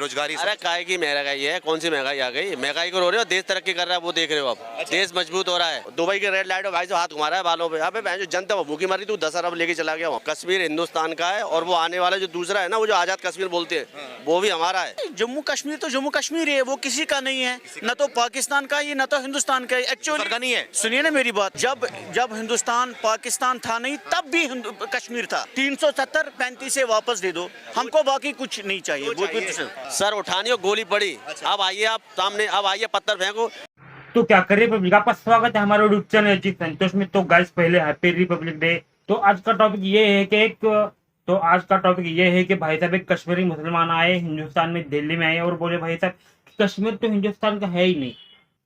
बेरोजगारी। अरे काय की महंगाई है, कौन सी महंगाई आ गई? महंगाई को रो रहे हो, देश तरक्की कर रहा है वो देख रहे हो आप। अच्छा। देश मजबूत हो रहा है। दुबई के रेड लाइट भाई से हाथ घुमा रहा है बालों पे। अबे बहन जो जनता वो भूखी मरी, तू 10 अरब लेके चला गया। कश्मीर हिंदुस्तान का है और वो आने वाला जो दूसरा है ना, वो जो आजाद कश्मीर बोलते हैं, वो भी हमारा है। जम्मू कश्मीर तो जम्मू कश्मीर है, वो किसी का नहीं है, न तो पाकिस्तान का ही न तो हिंदुस्तान का। एक्चुअली का नहीं है। सुनिए ना मेरी बात, जब हिंदुस्तान पाकिस्तान था नहीं, तब भी कश्मीर था। 370-35 से वापस दे दो हमको, बाकी कुछ नहीं चाहिए। सर उठानी हो गोली पड़ी। अब आइए आप सामने, अब आइए पत्थर फेंको। तो क्या करिए पब्लिक, आपका स्वागत है हमारे यूट्यूब चैनल जी संतोष में। तो गाइस पहले हैप्पी रिपब्लिक डे। तो आज का टॉपिक ये है कि भाई साहब एक कश्मीरी मुसलमान आए हिंदुस्तान में, दिल्ली में आए और बोले भाई साहब कश्मीर तो हिंदुस्तान का है ही नहीं।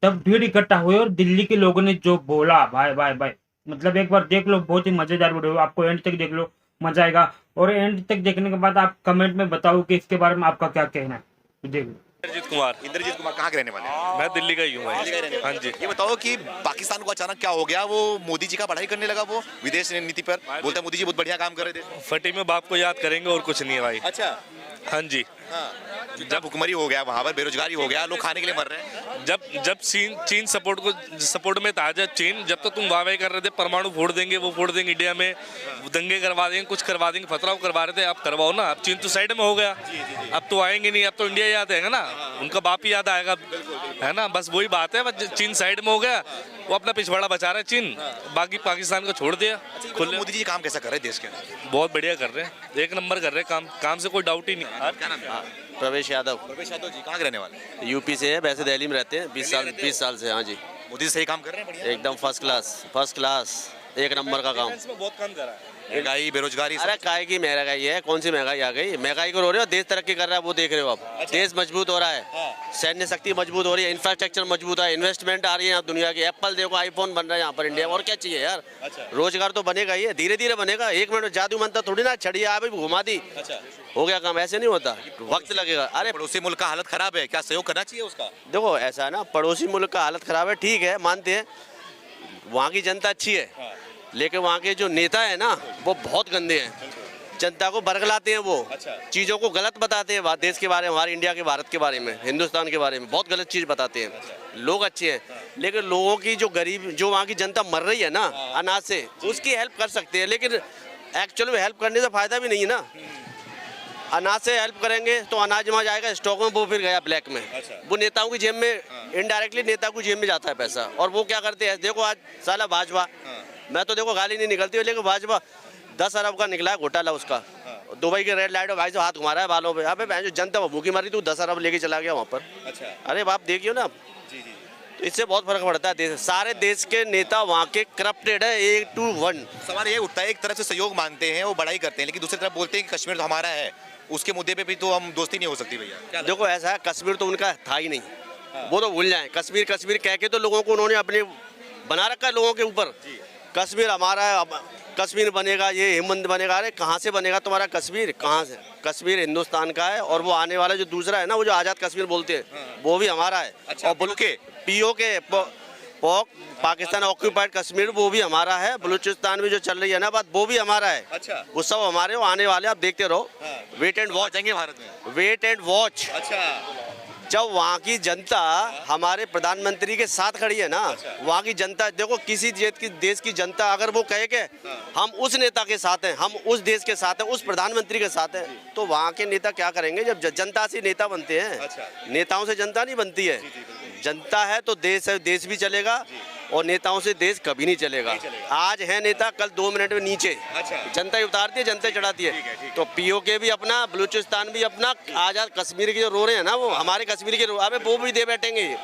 तब भीड़ इकट्ठा हुए और दिल्ली के लोगों ने जो बोला भाई भाई भाई, मतलब एक बार देख लो, बहुत ही मजेदार वीडियो, आपको एंड तक देख लो, मजा आएगा। और एंड तक देखने के बाद आप कमेंट में बताओ कि इसके बारे में आपका क्या कहना है। तो देख लो। इंद्रजीत कुमार कहाँ के रहने वाले हैं? मैं दिल्ली का ही हूँ भाई। हाँ जी। ये बताओ कि पाकिस्तान को अचानक क्या हो गया? वो मोदी जी का पढ़ाई करने लगा, वो विदेश नीति पर बोलता है मोदी जी बहुत बढ़िया काम कर रहे थे। फटी में बाप को याद करेंगे और कुछ नहीं है भाई। अच्छा। हाँ जी। हाँ। जब भुखमरी हो गया वहाँ पर, बेरोजगारी हो गया, लोग खाने के लिए मर रहे हैं। जब चीन सपोर्ट में था, जब चीन, जब तो तुम वाह कर रहे थे परमाणु फोड़ देंगे, वो फोड़ देंगे इंडिया में, दंगे करवा देंगे, कुछ करवा देंगे, फतराव करवा रहे थे, आप करवाओ ना। अब चीन तो साइड में हो गया, अब तो आएंगे नहीं, अब तो इंडिया याद आएगा ना, उनका बाप ही याद आएगा, है ना। बस वही बात है, बस चीन साइड में हो गया, वो अपना पिछवाड़ा बचा रहा है चीन, बाकी पाकिस्तान को छोड़ दिया। खुले मोदी जी काम कैसा कर रहे हैं देश के? बहुत बढ़िया कर रहे हैं, एक नंबर कर रहे हैं काम से कोई डाउट ही नहीं। क्या नाम है? प्रवेश यादव जी कहाँ के रहने वाले? यूपी से है, वैसे दिल्ली में रहते हैं 20 साल से। हाँ जी, मोदी जी सही काम कर रहे हैं, बढ़िया। एकदम फर्स्ट क्लास एक नंबर का काम। बहुत कम करा है। महंगाई, बेरोजगारी। अरे काय की महंगाई है, कौन सी महंगाई आ गई? महंगाई को रो रहे हो, देश तरक्की कर रहा है वो देख रहे हो आप। देश मजबूत हो रहा है, सैन्य शक्ति मजबूत हो रही है, इंफ्रास्ट्रक्चर मजबूत है, इन्वेस्टमेंट आ रही है दुनिया की। एप्पल देखो, आईफोन बन रहा है यहाँ पर इंडिया में, और क्या चाहिए यार? रोजगार तो बनेगा ही, धीरे धीरे बनेगा। एक मिनट जादू मंत्र थोड़ी ना, छड़ी आ भी घुमा दी हो गया काम, ऐसे नहीं होता, वक्त लगेगा। अरे पड़ोसी मुल्क का हालत खराब है, क्या सहयोग करना चाहिए उसका? देखो ऐसा है ना, पड़ोसी मुल्क का हालत खराब है, ठीक है, मानते हैं, वहाँ की जनता अच्छी है, लेकिन वहाँ के जो नेता है ना वो बहुत गंदे हैं, जनता को बरगलाते हैं, वो चीज़ों को गलत बताते हैं, देश के बारे में, हमारे इंडिया के, भारत के बारे में, हिंदुस्तान के बारे में बहुत गलत चीज़ बताते हैं। लोग अच्छे हैं, लेकिन लोगों की जो गरीब, जो वहाँ की जनता मर रही है ना अनाज से, उसकी हेल्प कर सकते हैं, लेकिन एक्चुअली में हेल्प करने से फायदा भी नहीं है ना। अनाज से हेल्प करेंगे तो अनाज वहाँ जाएगा स्टॉक में, वो फिर गया ब्लैक में, वो नेताओं की जेब में, इनडायरेक्टली नेता की जेब में जाता है पैसा। और वो क्या करते हैं, देखो आज साला भाजपा, मैं तो देखो गाली नहीं निकलती है, लेकिन भाजपा 10 अरब का निकला है घोटाला उसका। दुबई के रेड लाइट भाई से हाथ घुमा रहा है बालों पे। अबे बहन जो जनता वो भूखी मरी, तू 10 अरब लेके चला गया वहाँ पर। अरे बाप देखियो ना, तो इससे बहुत फर्क पड़ता है। देश, सारे देश के नेता वहाँ के करप्टेड है 1 to 1। सवाल ये उठता है, एक तरफ से सहयोग मानते हैं, वो बड़ाई करते हैं, लेकिन दूसरी तरफ बोलते हैं कि कश्मीर तो हमारा है, उसके मुद्दे पे भी तो हम दोस्ती नहीं हो सकती भैया। देखो ऐसा है, कश्मीर तो उनका था ही नहीं, वो तो भूल जाए। कश्मीर कश्मीर कह के तो लोगों को उन्होंने अपने बना रखा है, लोगों के ऊपर। कश्मीर हमारा है, कश्मीर बनेगा, ये हिमंत बनेगा। अरे कहाँ से बनेगा तुम्हारा कश्मीर? कहाँ से? कश्मीर हिंदुस्तान का है और वो आने वाला जो दूसरा है ना, वो जो आजाद कश्मीर बोलते हैं, वो भी हमारा है। और POK पाकिस्तान ऑक्यूपाइड कश्मीर, वो भी हमारा है। बलूचिस्तान में जो चल रही है ना बात, वो भी हमारा है। वो सब हमारे, वो आने वाले, आप देखते रहो। वेट एंड वॉच आएंगे भारत में, वेट एंड वॉच। जब वहाँ की जनता हमारे प्रधानमंत्री के साथ खड़ी है ना, वहाँ की जनता, देखो किसी देश की जनता अगर वो कहे कि हम उस नेता के साथ हैं, हम उस देश के साथ हैं, उस प्रधानमंत्री के साथ हैं, तो वहाँ के नेता क्या करेंगे? जब जनता से नेता बनते हैं, नेताओं से जनता नहीं बनती है। जनता है तो देश है, देश भी चलेगा, और नेताओं से देश कभी नहीं चलेगा। आज है नेता, कल 2 मिनट में नीचे। जनता ही उतारती है, जनता ही चढ़ाती है। तो POK भी अपना, बलूचिस्तान भी अपना, आजाद कश्मीर के जो रो रहे हैं ना, वो हमारे कश्मीर के अबे वो भी दे बैठेंगे।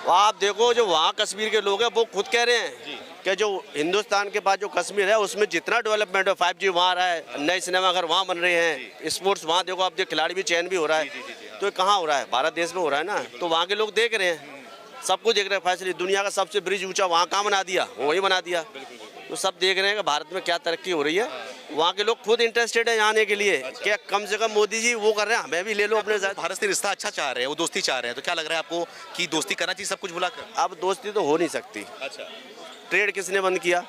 आप देखो जो वहाँ कश्मीर के लोग हैं, वो खुद कह रहे हैं कि जो हिंदुस्तान के पास जो कश्मीर है, उसमें जितना डेवलपमेंट है, 5G वहाँ आ रहा है, नए सिनेमा घर वहाँ बन रहे हैं, स्पोर्ट्स वहाँ देखो, आप खिलाड़ी भी चयन भी हो रहा है। तो कहाँ हो रहा है? भारत देश में हो रहा है ना। तो वहाँ के लोग देख रहे हैं, सब कुछ देख रहे हैं। फैसले, दुनिया का सबसे ब्रिज ऊंचा वहाँ कहाँ बना दिया? वही बना दिया। तो सब देख रहे हैं कि भारत में क्या तरक्की हो रही है। वहाँ के लोग खुद इंटरेस्टेड है आने के लिए। क्या कम से कम मोदी जी वो कर रहे हैं, हमें भी ले लो अपने साथ। भारत से रिश्ता अच्छा चाह रहे हैं, वो दोस्ती चाह रहे हैं, तो क्या लग रहा है आपको कि दोस्ती करना चाहिए सब कुछ भुलाकर? अब दोस्ती तो हो नहीं सकती। ट्रेड किसने बंद किया?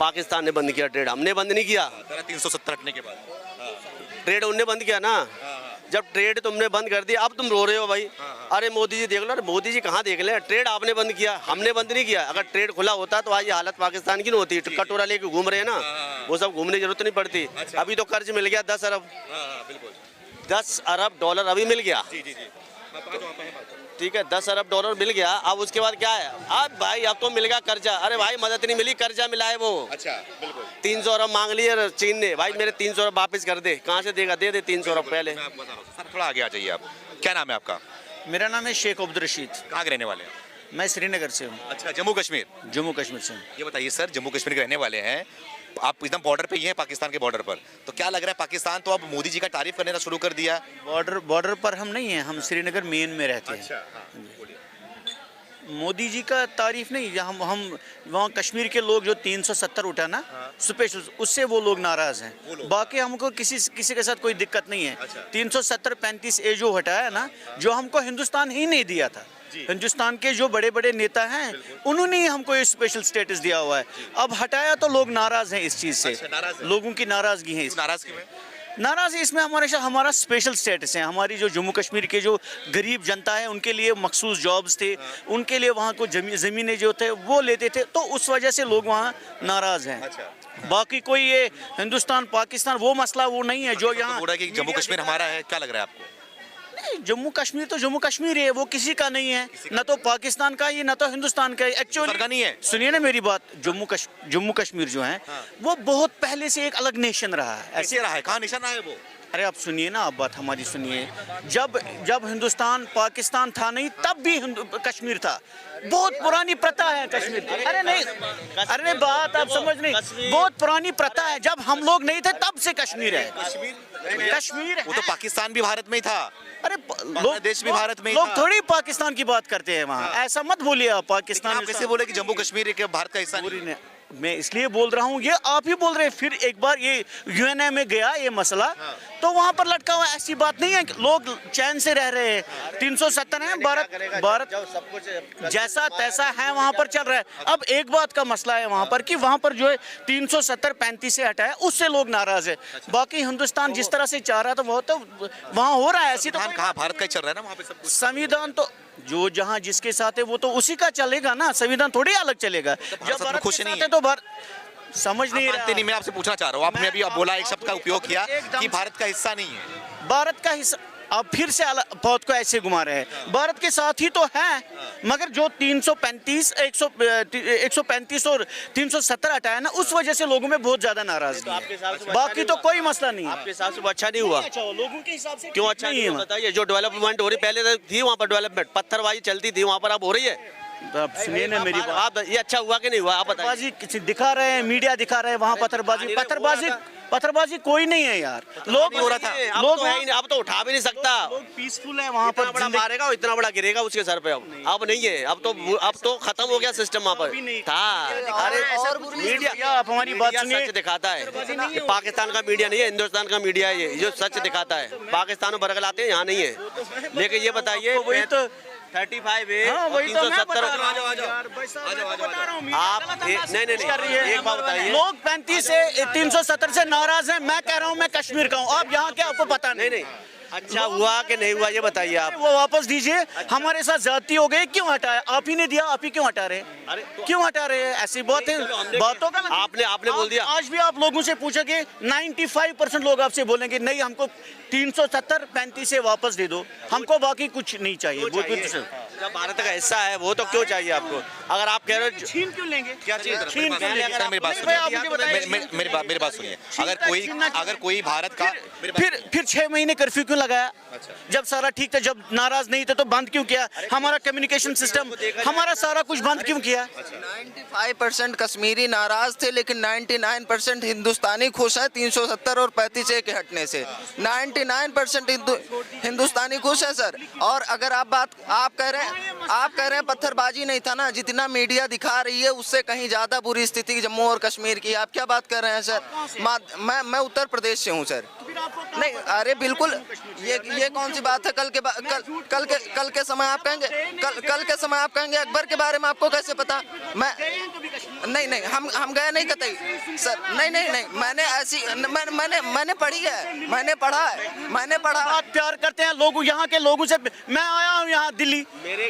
पाकिस्तान ने बंद किया ट्रेड, हमने बंद नहीं किया। 370 हटने के बाद ट्रेड उनने बंद किया ना। जब ट्रेड तुमने बंद कर दिया अब तुम रो रहे हो भाई। अरे मोदी जी देख लो, अरे मोदी जी कहाँ देख ले, ट्रेड आपने बंद किया, हमने बंद नहीं किया। अगर ट्रेड खुला होता तो आज ये हालत पाकिस्तान की नहीं होती। कटोरा लेके घूम रहे हैं ना, वो सब घूमने की जरूरत नहीं पड़ती। अभी तो कर्ज मिल गया 10 अरब, 10 अरब डॉलर अभी मिल गया। ठीक है, 10 अरब डॉलर मिल गया। अब उसके बाद क्या है, अब भाई अब तो मिल गया कर्जा। अरे भाई मदद नहीं मिली, कर्जा मिला है वो। अच्छा, बिल्कुल। 300 अरब मांग लिए चीन ने, भाई मेरे 300 अरब वापस कर दे। कहाँ से देगा, दे 300 अरब पहले। सर थोड़ा आगे आ जाइए आप। क्या नाम है आपका? मेरा नाम है शेख अब्दुल रशीद। कहाँ के रहने वाले हैं? मैं श्रीनगर से हूँ, अच्छा, जम्मू कश्मीर। जम्मू कश्मीर से हूँ। ये बताइए सर, जम्मू कश्मीर के रहने वाले हैं आप, एकदम बॉर्डर पे ही हैं पाकिस्तान के बॉर्डर पर, तो क्या लग रहा है पाकिस्तान तो अब मोदी जी का तारीफ करना शुरू कर दिया? बॉर्डर पर हम नहीं हैं, हम श्रीनगर मेन में रहते हैं। मोदी जी का तारीफ नहीं, हम वहाँ कश्मीर के लोग जो 370 उठा ना स्पेशल, उससे वो लोग नाराज हैं। बाकी हमको किसी के साथ कोई दिक्कत नहीं है। 370-35 ए जो हटाया ना, जो हमको हिंदुस्तान ही नहीं दिया था। हिंदुस्तान के जो बड़े बड़े नेता हैं उन्होंने ही हमको ये स्पेशल स्टेटस दिया हुआ है। अब हटाया तो लोग नाराज हैं इस चीज़ से। लोगों की नाराजगी है। नाराजगी में नाराज इसमें हमारा स्पेशल स्टेटस है। हमारी जो जम्मू कश्मीर के जो गरीब जनता है उनके लिए मखसूस जॉब्स थे, उनके लिए वहाँ को ज़मीनें जो थे वो लेते थे, तो उस वजह से लोग वहाँ नाराज़ हैं। बाकी कोई ये हिंदुस्तान पाकिस्तान वो मसला वो नहीं है जो यहाँ। कि जम्मू कश्मीर हमारा है, क्या लग रहा है आपको? जम्मू कश्मीर तो जम्मू कश्मीर है, वो किसी का नहीं है, न तो पाकिस्तान का है न तो हिंदुस्तान का है। एक्चुअली नहीं है। सुनिए ना मेरी बात, जम्मू कश्मीर जो है वो बहुत पहले से एक अलग नेशन रहा है। ऐसे रहा है, कहाँ निशान रहा है वो? अरे आप सुनिए ना, आप बात हमारी सुनिए। जब हिंदुस्तान पाकिस्तान था नहीं तब भी कश्मीर था। बहुत पुरानी प्रथा है कश्मीर की। अरे नहीं बात आप समझ नहीं, बहुत पुरानी प्रथा है। जब हम लोग नहीं थे तब से कश्मीर है। कश्मीर वो तो पाकिस्तान भी भारत में ही था। अरे बांग्लादेश भी भारत में ही लोग था। थोड़ी पाकिस्तान की बात करते हैं वहाँ। ऐसा मत बोलिए आप। पाकिस्तान आप कैसे बोले कि जम्मू कश्मीर एक भारत का हिस्सा नहीं है? मैं इसलिए बोल रहा हूँ, ये आप ही बोल रहे हैं। फिर एक बार ये यूएनए में गया ये मसला, तो वहाँ पर लटका हुआ। ऐसी बात नहीं है, लोग चैन से रह रहे हैं। 370 है, भारत सब कुछ जैसा तैसा है वहाँ पर चल रहा है। अब एक बात का मसला है वहाँ पर कि वहाँ पर जो है 370-35 से हटाया, उससे लोग नाराज है। बाकी हिंदुस्तान जिस तरह से चाह रहा था वो तो वहाँ हो रहा है। ऐसी तो कहाँ भारत का ही चल रहा है ना वहाँ पे सब कुछ। संविधान तो जो जहाँ जिसके साथ है वो तो उसी का चलेगा ना, संविधान थोड़ी अलग चलेगा। जब भारत खुश के नहीं साथ है तो समझ नहीं रहा। नहीं, मैं आपसे पूछना चाह रहा हूँ, आपने अभी बोला एक शब्द का उपयोग किया कि भारत का हिस्सा नहीं है। भारत का हिस्सा, अब फिर से बहुत को ऐसे घुमा रहे हैं। भारत के साथ ही तो है, मगर जो 335, 135 और 370 हटाया ना, उस वजह से लोगों में बहुत ज्यादा नाराजगी है। बाकी तो कोई मसला नहीं है। आपके हिसाब से अच्छा नहीं हुआ? लोगों के हिसाब से क्यों अच्छा नहीं है बताइए? जो डेवलपमेंट हो रही, पहले थी वहाँ पर डेवलपमेंट, पत्थरबाजी चलती थी वहाँ पर, अब हो रही है। आप सुनिए ना मेरी बात। आप ये अच्छा हुआ कि नहीं हुआ? आप पत्थरबाजी दिखा रहे हैं, मीडिया दिखा रहे हैं वहाँ पत्थरबाजी कोई नहीं है यार। लोग हो रहा था, लोग है ही नहीं, अब तो उठा भी नहीं सकता। लोग पीसफुल है वहाँ पर। बड़ा मारेगा और इतना बड़ा गिरेगा उसके सर पे। अब नहीं है, अब तो खत्म हो गया सिस्टम वहाँ पर था। अरे मीडिया आप हमारी बात सुनिए, सच दिखाता है। ये पाकिस्तान का मीडिया नहीं है, हिंदुस्तान का मीडिया है ये, जो सच दिखाता है। पाकिस्तान में बरगल आते हैं, यहाँ नहीं है। लेकिन ये बताइए, वही तो 35 है, हाँ, वही तो मैं बता 370। रहा हूँ। आप नहीं एक बात बताइए, लोग 35 से 370 से नाराज हैं। मैं कह रहा हूँ मैं कश्मीर का हूँ। आप यहाँ के आपको पता नहीं। अच्छा हुआ कि नहीं हुआ ये बताइए आप। वो वापस दीजिए। हमारे साथ ज्यादती हो गई, क्यों हटाया? आप ही ने दिया, आप ही क्यों हटा रहे हैं? क्यों हटा रहे हैं? ऐसी बात है, बातों का आपने बोल दिया। आज भी आप लोगों से पूछोगे 95% लोग आपसे बोलेंगे नहीं, हमको 370-35 से वापस दे दो, हमको बाकी कुछ नहीं चाहिए। वो जब भारत का हिस्सा है वो तो क्यों चाहिए आपको? अगर आप कह रहे हो छीन क्यों लेंगे? क्या चीज? छीन क्यों लेंगे? मेरी बात सुनिए, मेरी बात सुनिए। अगर कोई भारत का फिर 6 महीने कर्फ्यू क्यों लगाया? जब सारा ठीक था, जब नाराज नहीं थे तो बंद क्यों किया? हमारा कम्युनिकेशन सिस्टम, हमारा सारा कुछ बंद क्यों किया? 95% कश्मीरी नाराज थे, लेकिन 99% हिंदुस्तानी खुश है 370 और 35 के हटने से। 99% हिंदुस्तानी खुश है सर। और अगर आप कह रहे हैं आप कह रहे हैं पत्थरबाजी नहीं था ना, जितना मीडिया दिखा रही है उससे कहीं ज्यादा बुरी स्थिति जम्मू और कश्मीर की। आप क्या बात कर रहे हैं सर? मैं उत्तर प्रदेश से हूँ सर। नहीं, अरे बिल्कुल, ये कौन सी बात है? कल के समय आप कहेंगे, कल के समय आप कहेंगे अकबर के बारे में आपको कैसे पता? मैं नहीं, हम गए नहीं कतई सर। नहीं, मैंने ऐसी मैंने पढ़ी है, मैंने पढ़ा। बहुत प्यार करते हैं लोग यहाँ के लोगों से। मैं आया हूँ यहाँ दिल्ली,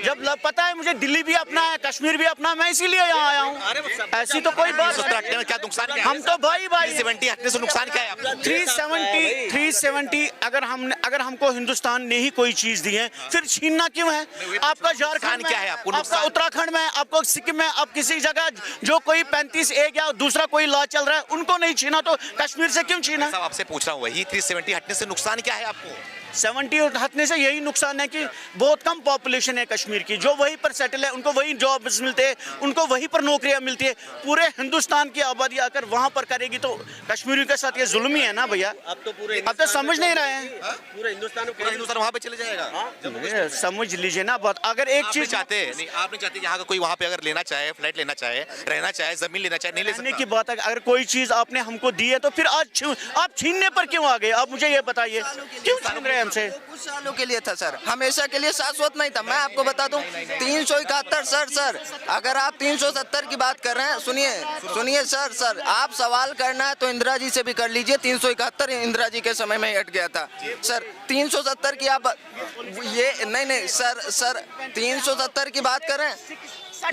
जब पता है मुझे दिल्ली भी अपना है, कश्मीर भी अपना, मैं इसीलिए यहाँ आया हूँ। ऐसी तो कोई बात नहीं। क्या नुकसान क्या? हम तो भाई 70 हटने से नुकसान क्या है आपको? 370 अगर हमको हिंदुस्तान ने ही कोई चीज दी है, फिर छीनना क्यों है? आपका झारखंड क्या है आपको? आपका उत्तराखंड में, आपको सिक्किम में, आप किसी जगह जो कोई 35A या दूसरा कोई लॉ चल रहा है उनको नहीं छीना, तो कश्मीर से क्यों छीना? साहब आपसे पूछ रहा हूँ, वही 370 हटने से नुकसान क्या है आपको? 70 हटने से यही नुकसान है कि बहुत कम पॉपुलेशन है कश्मीर की, जो वहीं पर सेटल है, उनको वही जॉब्स मिलते हैं, उनको वहीं पर नौकरियां मिलती है। पूरे हिंदुस्तान की आबादी आकर वहां पर करेगी तो कश्मीरियों के साथ ये जुल्म ही है ना भैया। अब तो समझ नहीं रहे हैं। पूरे हिंदुस्तान वहाँ पे चले जाएगा। समझ लीजिए ना बात। अगर एक चीज चाहते नहीं, आप नहीं चाहते यहाँ का कोई वहाँ पे अगर लेना चाहे, फ्लैट लेना चाहे, रहना चाहे, जमीन लेना चाहे, नहीं ले कहने सकता? की बात है, अगर कोई चीज आपने हमको दी है तो फिर आज आप छीनने पर क्यों आ गए? आप मुझे ये बताइए, क्यों छीन रहे हैं हमसे? कुछ सालों के लिए था सर, हमेशा के लिए शाश्वत नहीं था। मैं आपको बता दूं 371 सर, अगर आप 370 की बात कर रहे हैं, सुनिए सर, आप सवाल करना है तो इंदिरा जी से भी कर लीजिए। 371 इंदिरा जी के समय में हट गया था सर। 370 की आप ये नहीं सर 370 की बात कर रहे हैं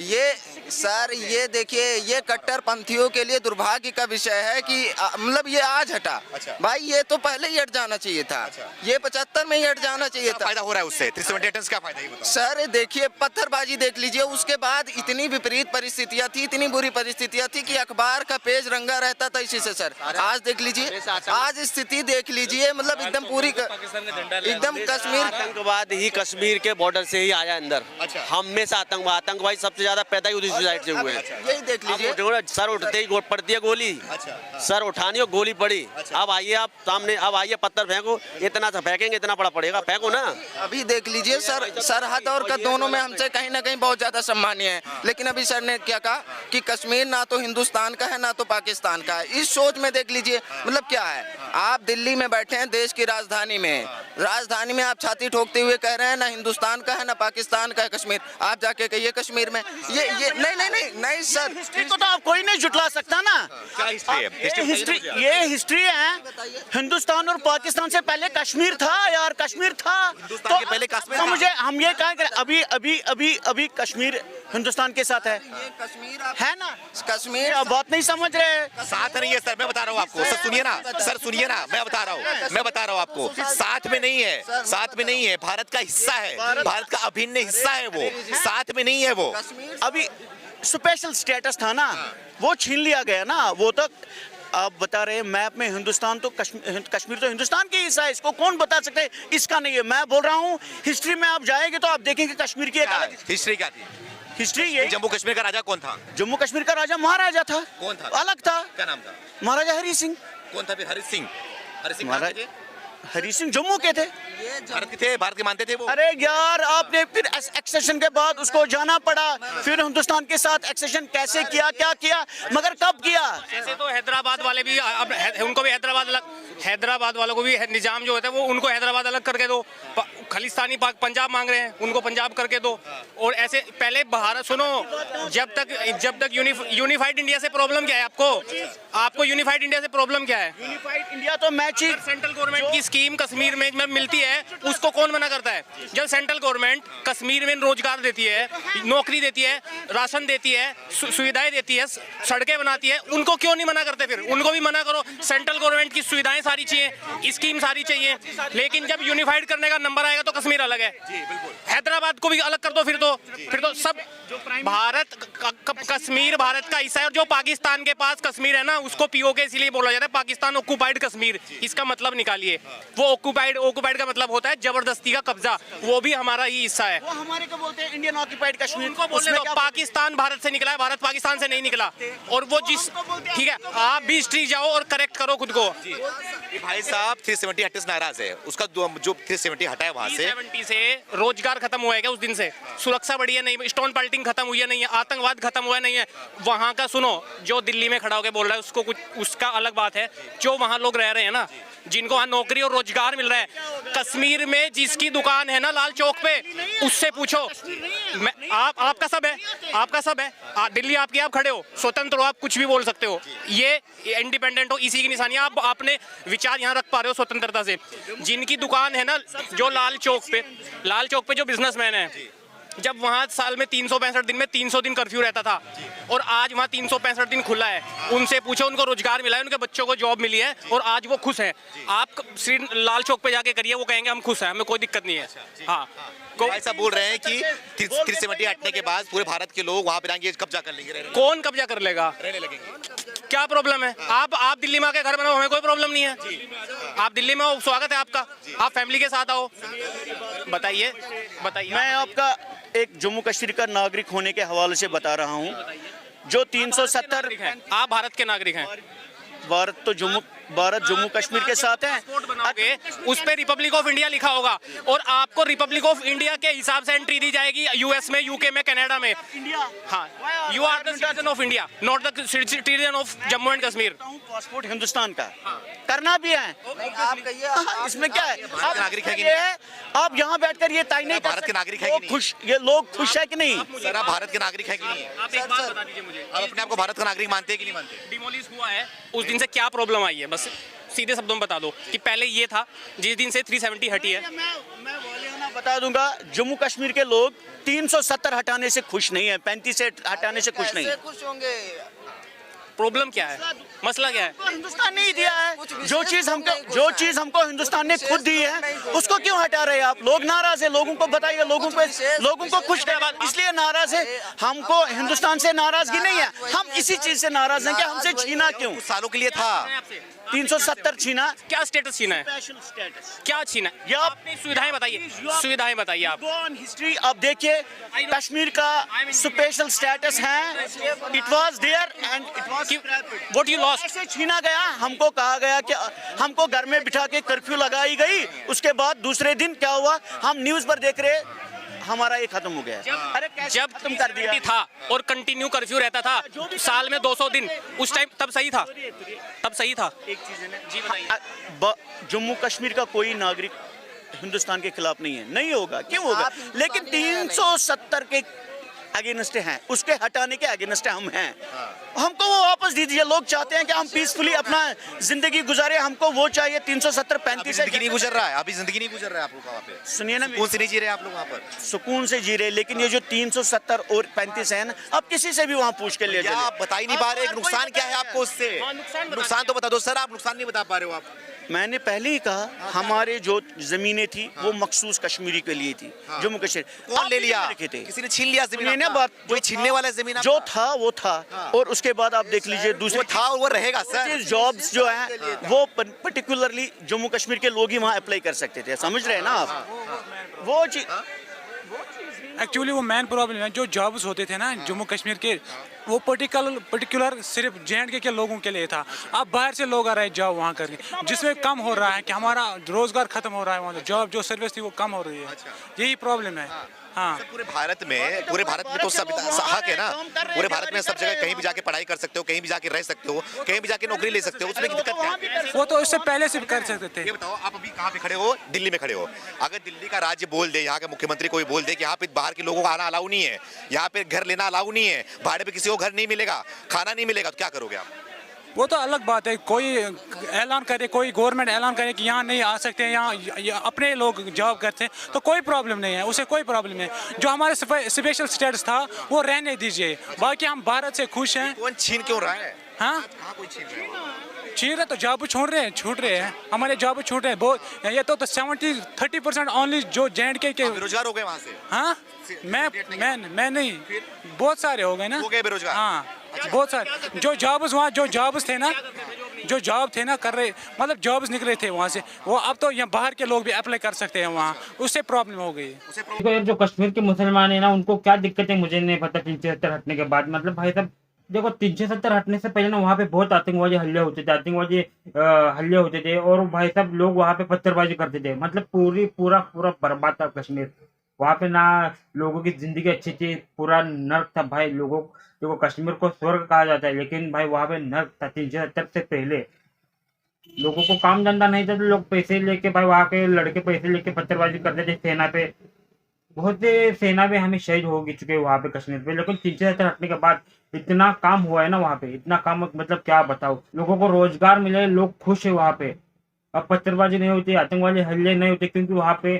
ये देखिए, ये कट्टरपंथियों के लिए दुर्भाग्य का विषय है कि मतलब ये आज हटा। अच्छा। भाई ये तो पहले ही हट जाना चाहिए था। अच्छा। ये 75 में ही हट जाना चाहिए था। फायदा हो रहा है उससे? 370 का फायदा ही बताओ। सर देखिए, पत्थरबाजी देख लीजिए, उसके बाद इतनी विपरीत परिस्थितियां थी, इतनी बुरी परिस्थितियां थी कि अखबार का पेज रंगा रहता था इसी से सर। आज देख लीजिए, आज स्थिति देख लीजिए, मतलब एकदम पूरी एकदम कश्मीर। आतंकवाद ही कश्मीर के बॉर्डर से ही आया अंदर। अच्छा। हमेशा आतंकवादी सबसे ज्यादा पैदा ही उसी साइड से हुए हैं। यही देख लीजिए, सर उठते ही पड़ती है गोली। अच्छा। सर उठानी हो गोली पड़ी। अब आइए आप सामने, अब आइए पत्थर फेंको, इतना सा फेंकेंगे इतना बड़ा पड़ेगा, फेंको ना। अभी देख लीजिए सर, सरहद और का दोनों में हमसे कहीं ना कहीं बहुत ज्यादा सम्मानीय है। लेकिन अभी सर ने क्या कहा कि कश्मीर ना तो हिंदुस्तान का है ना तो पाकिस्तान का है। इस सोच में देख लीजिए, मतलब क्या है, आप दिल्ली में बैठे हैं, देश की राजधानी में, आप छाती ठोकते हुए कह रहे हैं ना हिंदुस्तान का है ना पाकिस्तान का है कश्मीर। आप जाके कहिए कश्मीर में ये नहीं सर, हिस्ट्री को तो आप कोई नहीं जुटला सकता ना। क्या हिस्ट्री है? ये हिस्ट्री है। हिंदुस्तान और पाकिस्तान से पहले कश्मीर था यार, कश्मीर था। हिंदुस्तान के पहले कश्मीर था। मुझे हम ये कहें अभी कश्मीर हिंदुस्तान के साथ है है ना? कश्मीर अब बात नहीं समझ रहे। साथ नहीं है सर, मैं बता रहा हूँ आपको। सर सुनिए ना, मैं बता रहा हूँ आपको, साथ में नहीं है, भारत का हिस्सा है, भारत का अभिन्न हिस्सा है वो, साथ में नहीं है वो। अभी स्पेशल स्टेटस था ना, वो छीन लिया गया ना। वो तो आप बता रहे हैं मैप में हिंदुस्तान तो कश्मीर तो हिंदुस्तान की हिस्सा है, इसको कौन बता सकते है? इसका नहीं है। मैं बोल रहा हूँ हिस्ट्री में आप जाएंगे तो आप देखेंगे कश्मीर की एक हिस्ट्री क्या थी? हिस्ट्री ये। जम्मू कश्मीर का राजा कौन था? जम्मू कश्मीर का राजा महाराजा था। कौन था? अलग था। क्या नाम था? महाराजा हरि सिंह। कौन था फिर? हरि सिंह महाराज हरि सिंह जम्मू के थे। भारत के थे, भारत के मानते थे वो। अरे यार, आपने फिर एक्सेशन के बाद उसको जाना पड़ा, फिर हिंदुस्तान के साथ एक्सेशन कैसे किया, क्या किया, मगर कब किया? ऐसे तो हैदराबाद वाले भी अब उनको भी हैदराबाद वालों को भी निजाम जो होता है वो उनको हैदराबाद अलग करके दो। खालिस्तानी पंजाब मांग रहे हैं, उनको पंजाब करके दो। और ऐसे पहले भारत सुनो, जब तक यूनिफाइड इंडिया से प्रॉब्लम क्या है? आपको यूनिफाइड इंडिया से प्रॉब्लम क्या है? यूनिफाइड इंडिया तो मैच ही सेंट्रल गवर्नमेंट की स्कीम कश्मीर में मिलती है, उसको कौन मना करता है? जब सेंट्रल गवर्नमेंट कश्मीर में रोजगार देती है, नौकरी देती है, राशन देती है, सुविधाएं देती है, सड़कें बनाती है, उनको क्यों नहीं मना करते? फिर उनको भी मना करो। सेंट्रल गवर्नमेंट की सुविधाएं सारी चाहिए, स्कीम सारी चाहिए, लेकिन जब यूनिफाइड करने का नंबर आएगा तो कश्मीर अलग है। हैदराबाद को भी अलग कर दो। फिर तो सब कश्मीर भारत का हिस्सा है। और जो पाकिस्तान के पास कश्मीर है ना, उसको पीओके इसीलिए बोला जाता है पाकिस्तान ऑक्युपाइड कश्मीर। इसका मतलब निकालिए। वो ऑक्यूपाइड का मतलब होता है जबरदस्ती का कब्जा, वो भी हमारा ही हिस्सा है। वो हमारे को बोलते हैं इंडियन ऑक्यूपाइड कश्मीर। उनको बोलने दो, पाकिस्तान भारत से निकला है, भारत पाकिस्तान से नहीं निकला। और वो जिस ठीक है, आप भी स्ट्रीट जाओ और करेक्ट करो खुद को। ये भाई साहब 370 हटने से नाराज है, उसका जो 370 हटा है वहां से 370 से रोजगार खत्म हुआ है क्या उस दिन से? सुरक्षा बढ़ी है नहीं, स्टोन पल्टिंग खत्म हुई है नहीं है, आतंकवाद खत्म हुआ नहीं है। वहां का सुनो, जो दिल्ली में खड़ा होकर बोल रहा है उसको कुछ उसका अलग बात है। जो वहां लोग रह रहे हैं ना, जिनको वहां नौकरी और रोजगार मिल रहा है, कश्मीर में जिसकी दुकान है ना लाल चौक पे, उससे पूछो। आपका सब है, आपका सब है। दिल्ली आपकी, आप खड़े हो, स्वतंत्र हो, आप कुछ भी बोल सकते हो, ये इंडिपेंडेंट हो, इसी की निशानी। आप अपने विचार यहाँ रख पा रहे हो स्वतंत्रता से। जिनकी दुकान है ना जो लाल चौक पे जो बिजनेसमैन है, जब वहाँ साल में 365 दिन में 300 दिन कर्फ्यू रहता था और आज वहाँ 365 दिन खुला है, उनसे पूछो, उनको रोजगार मिला है, उनके बच्चों को जॉब मिली है और आज वो खुश हैं। आप श्री लाल चौक पे जाके करिए, वो कहेंगे हम खुश हैं, हमें कोई दिक्कत नहीं है। हाँ, ऐसा बोल रहे हैं कि 370 हटने के बाद पूरे भारत के लोग वहां पे आएंगे, कब्जा कर लेंगे। कौन कब्जा कर लेगा? रहने लगेंगे। क्या प्रॉब्लम है? आप दिल्ली में आके घर बनाओ, हमें कोई प्रॉब्लम नहीं है। आप दिल्ली में हो, स्वागत है आपका, आप फैमिली के साथ आओ। बताइए। मैं आपका एक जम्मू कश्मीर का नागरिक होने के हवाले से बता रहा हूँ। जो 370 हैं, आप भारत के नागरिक हैं। भारत जम्मू कश्मीर के साथ है। बनाओगे उस पे रिपब्लिक ऑफ इंडिया लिखा होगा और आपको रिपब्लिक ऑफ इंडिया के हिसाब से एंट्री दी जाएगी, यूएस में, यूके में, कनाडा में। हाँ, you are the citizen of India, not the citizen of Jammu and Kashmir. Passport Hindustan का करना भी है, आप कहिए, इसमें क्या है? भारत के नागरिक है कि नहीं? आप यहाँ बैठकर ये तय नहीं कर भारत के सकते नागरिक है कि नहीं? खुश, ये लोग खुश है कि नहीं? सर आप भारत के नागरिक है कि नहीं? आप एक बात बता दीजिए मुझे, आप अपने आप को भारत का नागरिक मानते हैं कि नहीं मानते? डिमोलिश हुआ है उस दिन से क्या प्रॉब्लम आई है? बस सीधे शब्दों में बता दो कि पहले ये था, जिस दिन से 370 हटी है। मैं वालियाना बता दूंगा, जम्मू कश्मीर के लोग 370 हटाने से खुश नहीं है, 35 से हटाने से खुश नहीं है। कैसे खुश होंगे? प्रॉब्लम क्या है, मसला क्या है? हिंदुस्तान ने ही दिया है, जो चीज हमको हिंदुस्तान ने खुद दी है, उसको क्यों हटा रहे हैं आप? लोग नाराज है, लोगों को बताइए, लोगों को खुश करवा, इसलिए नाराज है। हमको हिंदुस्तान से नाराजगी नहीं है, हम इसी चीज से नाराज हैं कि हमसे छीना क्यों? कुछ सालों के लिए था 370 छीना। क्या स्टेटस छीना है? क्या छीना है? ये आप अपनी सुविधाएं बताइए, सुविधाएं बताइए आप। हिस्ट्री आप देखिए, कश्मीर का स्पेशल स्टेटस है, it was there and it was what you lost. ऐसे छीना गया, हमको कहा गया कि हमको घर में बिठा के कर्फ्यू लगाई गई, उसके बाद दूसरे दिन क्या हुआ, हम न्यूज पर देख रहे, हमारा ये खत्म हो गया। अरे जब खत्म कर दिया था और कंटिन्यू कर्फ्यू रहता था साल में 200 दिन, उस टाइम तब सही था, तब सही था। एक चीज है ना जी बताइए। जम्मू कश्मीर का कोई नागरिक हिंदुस्तान के खिलाफ नहीं है, नहीं होगा, क्यों होगा? लेकिन 370 के अगेंस्ट हैं, उसके हटाने के अगेंस्ट हम हैं। हमको वो वापस दीजिए। लोग चाहते हैं कि हम पीसफुली अपना जिंदगी गुजारे, हमको वो चाहिए। 370 35 जिंदगी नहीं गुजर रहा है, अभी जिंदगी नहीं गुजर रहा है आप लोग वहाँ पे। सुनिए ना, सुकून से नहीं जी रहे आप लोग वहाँ पर? सुकून से जी रहे, लेकिन ये जो 370 और 35 है ना, अब किसी से भी वहाँ पूछ के ले क्या जाइए। आप बता ही नहीं पा रहे, नुकसान क्या है आपको उससे? नुकसान तो बता दो सर, आप नुकसान नहीं बता पा रहे हो। आप मैंने पहले ही कहा, हमारे जो जमीनें थी वो मखसूस कश्मीरी के लिए थी। जम्मू कश्मीर कौन ले लिया? रखे थे, किसी ने छीन लिया जमीन? मैंने बात कोई छीनने वाला जमीन जो था वो था, और उसके बाद आप देख लीजिए दूसरे वो था और वो रहेगा सर। जॉब्स जो है वो पर्टिकुलरली जम्मू कश्मीर के लोग ही वहाँ अप्लाई कर सकते थे, समझ रहे हैं ना आप? वो चीज एक्चुअली वो मेन प्रॉब्लम है, जो जॉब्स होते थे ना जम्मू कश्मीर के, वो पर्टिकुलर सिर्फ JNK के लोगों के लिए था। अब बाहर से लोग आ रहे हैं जॉब वहाँ करके, जिसमें कम हो रहा है कि हमारा रोजगार खत्म हो रहा है, वहाँ जॉब जो सर्विस थी वो कम हो रही है। यही प्रॉब्लम है। हाँ, पूरे भारत में तो सब हक है ना, पूरे भारत में सब जगह कहीं भी जाके पढ़ाई कर सकते हो, कहीं भी जाके रह सकते हो, कहीं भी जाके नौकरी ले सकते हो, उसमें दिक्कत क्या है? वो तो इससे पहले से कर सकते थे। ये बताओ, आप अभी कहाँ पे खड़े हो? दिल्ली में खड़े हो। अगर दिल्ली का राज्य बोल दे, यहाँ के मुख्यमंत्री कोई बोल दे कि यहाँ पे बाहर के लोगों को आना अलाउ नहीं है, यहाँ पे घर लेना अलाउ नहीं है, भाड़े पे किसी को घर नहीं मिलेगा, खाना नहीं मिलेगा, तो क्या करोगे आप? वो तो अलग बात है, कोई ऐलान करे, कोई गवर्नमेंट ऐलान करे कि यहाँ नहीं आ सकते हैं, यहाँ अपने लोग जॉब करते हैं, तो कोई प्रॉब्लम नहीं है, उसे कोई प्रॉब्लम नहीं है। जो हमारे स्पेशल स्टेटस था वो रहने दीजिए, बाकी हम भारत से खुश हैं। कौन छीन क्यों रहा है? हाँ, कहाँ कोई छीन रहा है? छीन रहे तो जॉब छूट रहे हैं, हमारे जॉब छूट रहे हैं बहुत। ये तो 70-30% ओनली जो JNK के बेरोजगार हो गए वहाँ से। हाँ, मैं नहीं, बहुत सारे हो गए ना, हो गए बेरोजगार। हाँ बहुत सारे। जो जॉब्स थे ना, जो जॉब थे ना कर रहे, मतलब जॉब्स निकले थे वहाँ से, वो अब तो यहाँ बाहर के लोग भी अप्लाई कर सकते हैं वहाँ, उससे प्रॉब्लम हो गई। देखो यार, जो कश्मीर के मुसलमान है ना, उनको क्या दिक्कत है मुझे नहीं पता 370 हटने के बाद। मतलब भाई साहब देखो, 370 हटने से पहले ना वहाँ पे बहुत आतंकवादी हल्ले होते थे, हल्ले होते थे, और भाई साहब लोग वहाँ पे पत्थरबाजी करते थे। मतलब पूरा पूरा बर्बाद था कश्मीर। वहाँ पे ना लोगों की जिंदगी अच्छी थी, पूरा नर्क था भाई। लोगों देखो, कश्मीर को स्वर्ग कहा जाता है, लेकिन भाई वहाँ पे नर्क था। 370 से पहले लोगों को काम धंधा नहीं था, तो लोग पैसे लेके भाई, वहाँ के लड़के पैसे लेके पत्थरबाजी करते थे सेना पे। बहुत से सेना में हमें शहीद हो चुके हैं वहाँ पे कश्मीर पे। लेकिन 370 हटने के बाद इतना काम हुआ है ना वहाँ पे, इतना काम, मतलब क्या बताओ। लोगों को रोजगार मिले, लोग खुश है वहाँ पे। अब पत्थरबाजी नहीं होती, आतंकवादी हल्ले नहीं होते, क्योंकि वहाँ पे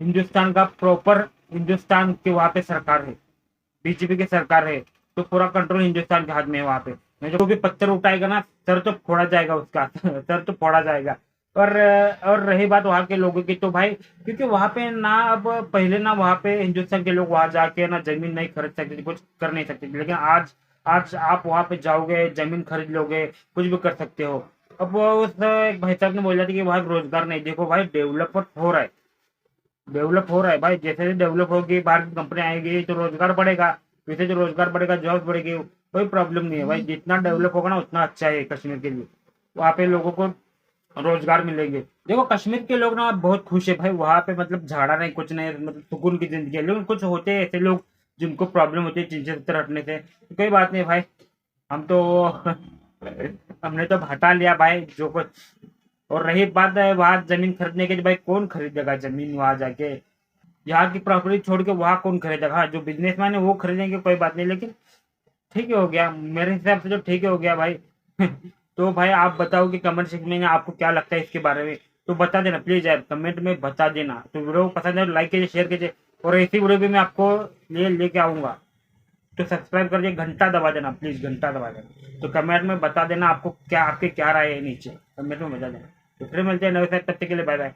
हिंदुस्तान का प्रॉपर, हिंदुस्तान के वहाँ पे सरकार है, बीजेपी की सरकार है, तो पूरा कंट्रोल हिंदुस्तान के हाथ में है वहाँ पे। जो भी पत्थर उठाएगा ना, सर तो फोड़ा जाएगा उसका सर तो फोड़ा जाएगा। और रही बात वहाँ के लोगों की, तो भाई क्योंकि वहाँ पे ना, अब पहले ना वहाँ पे हिंदुस्तान के लोग वहाँ जाके ना जमीन नहीं खरीद सकते थे, कुछ कर नहीं सकते थे। लेकिन आज आप वहाँ पे जाओगे, जमीन खरीद लोगे, कुछ भी कर सकते हो। अब उस एक भाई साहब ने बोला था कि वहाँ रोजगार नहीं। देखो भाई, डेवलप हो रहा है, डेवलप हो रहा है भाई। जैसे जैसे डेवलप होगी, बाहर की कंपनी आएगी तो रोजगार बढ़ेगा, वैसे जो रोजगार बढ़ेगा जॉब बढ़ेगी, कोई प्रॉब्लम नहीं है भाई। जितना डेवलप होगा ना उतना अच्छा है कश्मीर के लिए, वहाँ पे लोगों को रोजगार मिलेंगे। देखो कश्मीर के लोग ना बहुत खुश है भाई वहाँ पे। मतलब झाड़ा नहीं, कुछ नहीं, मतलब सुकून की जिंदगी है। लेकिन कुछ होते हैं ऐसे लोग जिनको प्रॉब्लम होती है 370 हटने से। तो कोई बात नहीं भाई, हम तो हमने तो हटा लिया भाई जो कुछ। और रही बात है वहाँ जमीन खरीदने की, भाई कौन खरीदेगा जमीन वहाँ जाके? यहाँ की प्रॉपर्टी छोड़ के वहाँ कौन खरीदेगा? हाँ, जो बिजनेसमैन है वो खरीदेंगे, कोई बात नहीं। लेकिन ठीक है, हो गया मेरे हिसाब से तो ठीक है, हो गया भाई। तो भाई आप बताओ कि कमेंट सेक्शन में आपको क्या लगता है इसके बारे में, तो बता देना प्लीज यार, कमेंट में बता देना। तो वीडियो को पसंद है तो लाइक कीजिए, शेयर कीजिए, और ऐसी वीडियो भी मैं आपको लेके आऊँगा। तो सब्सक्राइब करके घंटा दबा देना प्लीज, घंटा दबा देना। तो कमेंट में बता देना आपको क्या, आपके क्या राय है नीचे कमेंट में बता देना। तो फिर मिलते हैं नए साथ, तब तक के लिए बाय बाय।